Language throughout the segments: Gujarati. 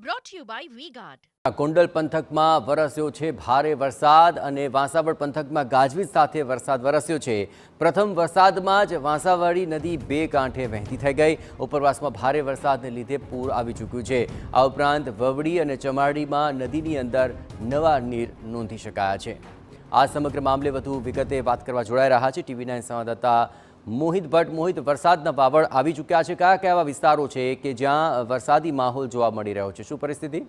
brought to you by V-Guard. Gondal પંથકમાં વરસ્યો છે ભારે વરસાદ અને વાંસાવડ પંથકમાં ગાજવીજ સાથે વરસાદ વરસ્યો છે। પ્રથમ વરસાદમાં જ વાંસાવડી નદી બે કાંઠે વહેતી થઈ ગઈ। ઉપરવાસમાં ભારે વરસાદને લીધે પૂર આવી ચૂક્યું છે। આ ઉપરાંત વવડી અને ચમાડીમાં નદીની અંદર નવા નીર નોંધી શકાયા છે। આ સમગ્ર મામલે વધુ વિગતે વાત કરવા જોડાઈ રહ્યા છે TV9 સંવાદદાતા મોહિત ભટ્ટ। મોહિત, વરસાદના વાવડ આવી ચૂક્યા છે। કયા કયા વિસ્તારો છે કે જ્યાં વરસાદી માહોલ જોવા મળી રહ્યો છે? શું પરિસ્થિતિ?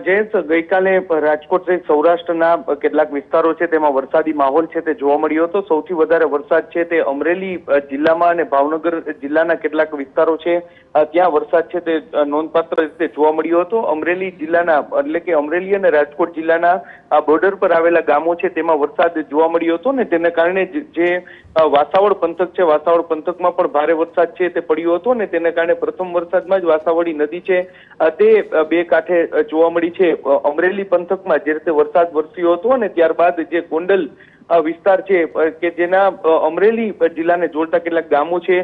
જયેશ, ગઈકાલે રાજકોટ સહિત સૌરાષ્ટ્રના કેટલાક વિસ્તારો છે તેમાં વરસાદી માહોલ છે તે જોવા મળ્યો હતો। સૌથી વધારે વરસાદ છે તે અમરેલી જિલ્લામાં અને ભાવનગર જિલ્લાના કેટલાક વિસ્તારો છે ત્યાં વરસાદ છે તે નોંધપાત્ર રીતે જોવા મળ્યો હતો। અમરેલી જિલ્લાના એટલે કે અમરેલી અને રાજકોટ જિલ્લાના બોર્ડર પર આવેલા ગામો છે તેમાં વરસાદ જોવા મળ્યો હતો ને તેને કારણે જે વાસાવડ પંથક છે, વાસાવડ પંથકમાં પણ ભારે વરસાદ છે તે પડ્યો હતો ને તેને કારણે પ્રથમ વરસાદમાં જ વાસાવડી નદી છે તે બે કાંઠે જોવા મળી છે। અમરેલી પંથકમાં જે રીતે વરસાદ વરસ્યો હતો અને ત્યારબાદ જે ગોંડલ વિસ્તાર છે કે જેના અમરેલી જિલ્લાને જોડતા કેટલાક ગામો છે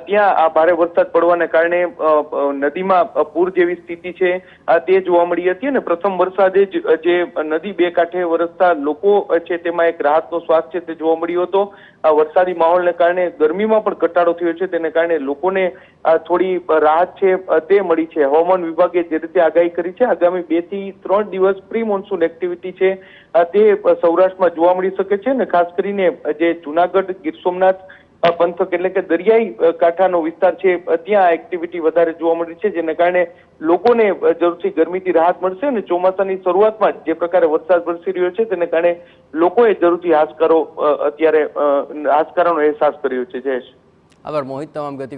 ત્યાં આ ભારે વરસાદ પડવાને કારણે નદીમાં પૂર જેવી સ્થિતિ છે તે જોવા મળી હતી અને પ્રથમ વરસાદે જ જે નદી બે કાંઠે વરસતા લોકો છે તેમાં એક રાહતનો શ્વાસ છે તે જોવા મળ્યો હતો। વરસાદી માહોલને કારણે ગરમીમાં પણ ઘટાડો થયો છે તેને કારણે લોકોને થોડી રાહત છે તે મળી છે। હવામાન વિભાગે જે રીતે આગાહી કરી છે આગામી 2 થી 3 દિવસ પ્રી મોન્સૂન એક્ટિવિટી છે તે સૌરાષ્ટ્રમાં જોવા મળી શકે છે ને ખાસ કરીને જે જુનાગઢ, ગીર સોમનાથ પંથક એટલે કે દરિયાઈ કાંઠાનો વિસ્તાર છે ત્યાં એક્ટિવિટી વધારે જોવા મળી છે જેને કારણે લોકોને જરૂરથી ગરમીથી રાહત મળશે અને ચોમાસાની શરૂઆતમાં જે પ્રકારે વરસાદ વરસી રહ્યો છે તેને કારણે લોકોએ જરૂરથી હાશકારોનો અહેસાસ કર્યો છે। જયેશ, આભાર મોહિત, તમામ ગતિવિધિ